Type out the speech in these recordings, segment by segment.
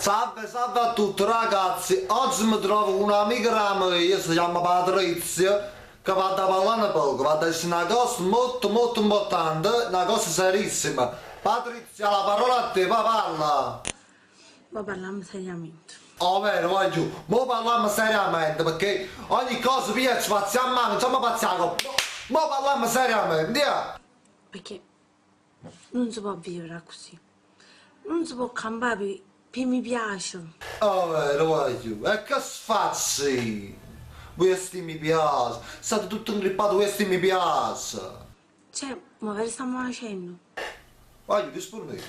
Salve, salve a tutti ragazzi, oggi mi trovo con un'amica mia, si chiama Patrizia, che va da parlare poco, va a dire una cosa molto importante, una cosa serissima. Patrizia, la parola a te, va parla. Ma parliamo seriamente. Oh vero, voglio, mo parliamo seriamente, perché ogni cosa via ci facciamo male, non ci facciamo, mo parliamo seriamente, via. Perché non si può vivere così. Non si può cambiare perché mi piace. Oh vero, voglio, e che sfazzi? Questi mi piace, state tutto ingrippato, questi mi piace. Cioè, ma che stiamo facendo? Voglio, rispondete,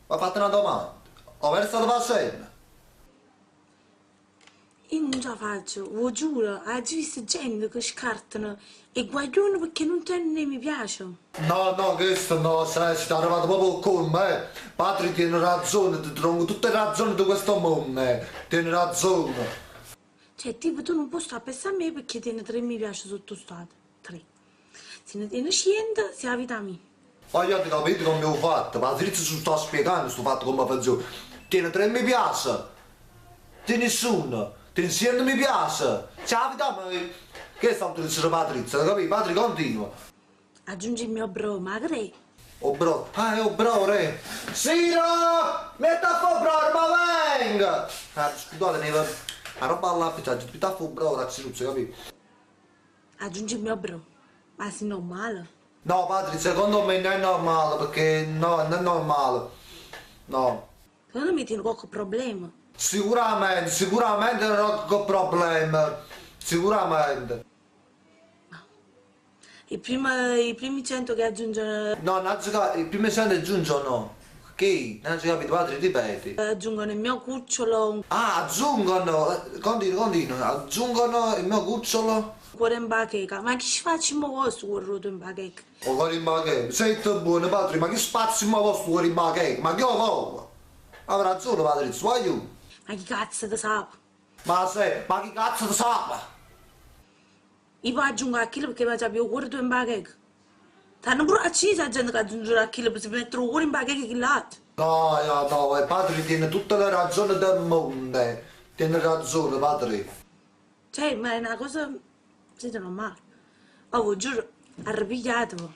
ma fate una domanda, o che state facendo? Io non ce la faccio, lo giuro, hai visto gente che scartano e guaglione perché non ne mi piace. No, no, questo no, sei arrivato proprio con me. Patri tiene ragione, ti trovo tutte le ragioni di questo mondo, tiene ragione. Cioè, tipo, tu non puoi stare a pensare a me perché tieni 3 mi piace sotto stato. 3. Se ne tieni 100, si la vita mia. Voglio ti capite come ho fatto, Patrizia ci sto spiegando sto fatto come faccio. Tiene 3 mi piace, tiene nessuno, tiene 100 mi piace. Ciao, vita mia. Che sta utilizzando Patrizia, capito? Patri continua. Aggiungi il mio bro, magari. Oh bro, oh bro, re. Siro! Metti a fuoco bro, ma venga! Scusate, la roba alla pizza, metti a fuoco bro, razziruzzo, capito? Aggiungi il mio bro. Ma sei normale? No, Patri, secondo me non è normale, perché no, non è normale. No. Secondo me tieni qualche problema. Sicuramente non ho qualche problema. Sicuramente. I primi 100 che aggiungono, No, non si capisce, il primo esame aggiungono. Che? Non si capisce, Patri, ripeti. aggiungono il mio cucciolo, Ah, aggiungono, continua, aggiungono il mio cucciolo. un cuore in bacheca. Ma che ci facciamo questo cuore in bacheca? O cuore in bacheca, sei tu buono, Patri, ma che spazio mi vostro cuore in bacheca? Ma che ho vuoi? Avrà ragione, Patrizio, voglio. Ma che cazzo ti sa? Ma che cazzo ti sa? Io poi aggiungo a chilo perché mi più cuore in bacheca. Stanno pure accesa la gente che aggiunge a chilo per si mettere un cuore in bacheca che l'altro. No, Patri tiene tutte le ragioni del mondo. Tiene ragione, Patri. Cioè, ma è una cosa... siete normale. Oh, vi giuro, arrabbiatevi.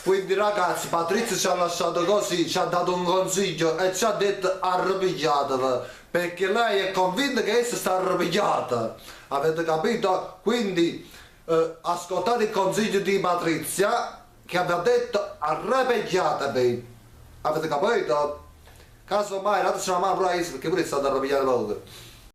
Quindi ragazzi, Patrizia ci ha lasciato così, ci ha dato un consiglio e ci ha detto arrabbiatevi, perché lei è convinta che essa sta arrabbiata. Avete capito? Quindi ascoltate il consiglio di Patrizia che aveva detto arrabbiatevi. Avete capito? Casomai, dateci una mano pure a essa, perché pure è stata arrabbiata poco.